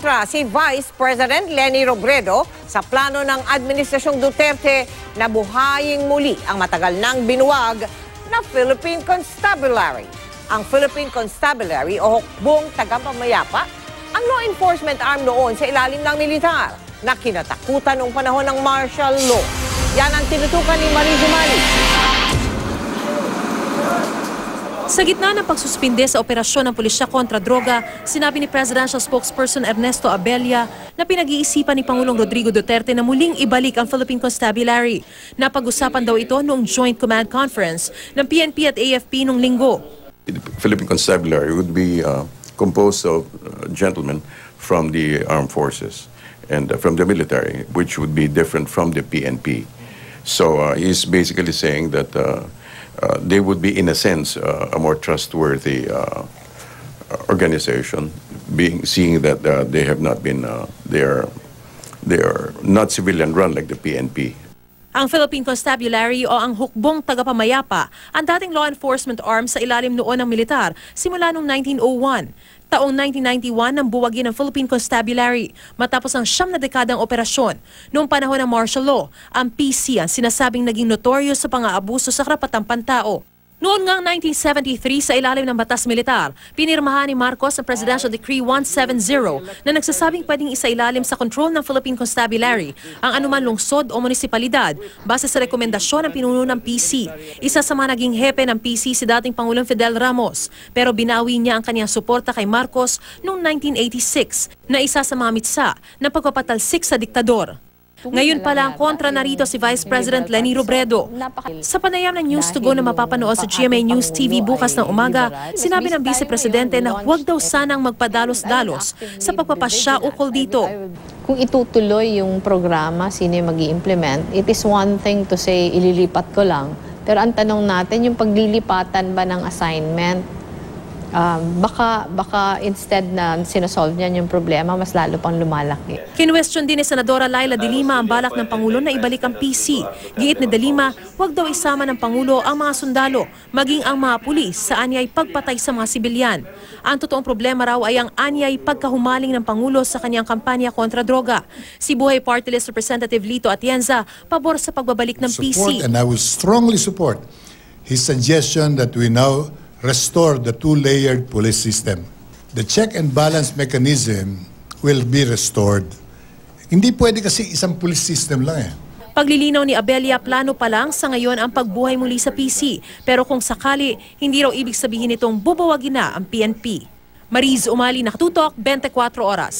kumontra si Vice President Leni Robredo sa plano ng Administrasyong Duterte na buhayin muli ang matagal nang binuwag na Philippine Constabulary. Ang Philippine Constabulary o hukbong tagapamayapa, ang law enforcement arm noon sa ilalim ng militar na kinatakutan noong panahon ng martial law. Yan ang tinutukan ni Marie Jumali. Sa gitna ng pagsuspinde sa operasyon ng pulisya kontra droga, sinabi ni Presidential Spokesperson Ernesto Abella na pinag-iisipan ni Pangulong Rodrigo Duterte na muling ibalik ang Philippine Constabulary. Napag-usapan daw ito noong Joint Command Conference ng PNP at AFP noong linggo. The Philippine Constabulary would be composed of gentlemen from the armed forces and from the military, which would be different from the PNP. So he's basically saying that they would be, in a sense, a more trustworthy organization, seeing that they have not been, they are not civilian run like the PNP. Ang Philippine Constabulary o ang hukbong tagapamayapa, ang dating law enforcement arm sa ilalim noon ng militar simula noong 1901. Taong 1991 nang buwagin ang Philippine Constabulary matapos ang 9 na dekadang operasyon. Noong panahon ng martial law, ang PC ang sinasabing naging notorious sa pang-aabuso sa karapatang pantao. Noon ngang 1973 sa ilalim ng batas militar, pinirmahan ni Marcos ang Presidential Decree 170 na nagsasabing pwedeng isailalim sa kontrol ng Philippine Constabulary ang anuman lungsod o munisipalidad base sa rekomendasyon ng pinuno ng PC. Isa sa mga naging hepe ng PC si dating Pangulong Fidel Ramos, pero binawi niya ang kanyang suporta kay Marcos noong 1986 na isa sa mga mitsa ng pagpapatalsik sa diktador. Ngayon pala ang kontra narito si Vice President Leni Robredo. Sa panayam ng News to Go na mapapanood sa GMA News TV bukas ng umaga, sinabi ng Vice Presidente na huwag daw sanang magpadalos-dalos sa pagpapasya ukol dito. Kung itutuloy yung programa, sino yung mag-i-implement, it is one thing to say ililipat ko lang. Pero ang tanong natin, yung paglilipatan ba ng assignment, baka instead na sinasolve niyan yung problema, mas lalo pang lumalaki. Kinwestiyon din ni Senadora Laila De Lima ang balak ng Pangulo na ibalik ang PC. Giit ni De Lima, huwag daw isama ng Pangulo ang mga sundalo, maging ang mga pulis sa anyay pagpatay sa mga sibilyan. Ang totoong problema raw ay ang anyay pagkahumaling ng Pangulo sa kanyang kampanya kontra droga. Si Buhay Party List Representative Lito Atienza, pabor sa pagbabalik ng PC. And I will strongly support his suggestion that we now restore the two-layered police system. The check and balance mechanism will be restored. Hindi pwede kasi isang police system lang eh. Paglilinaw ni Abella, plano pa lang sa ngayon ang pagbuhay muli sa PC. Pero kung sakali, hindi raw ibig sabihin itong bubawagin na ang PNP. Mariz Umali, Nakatutok, 24 Oras.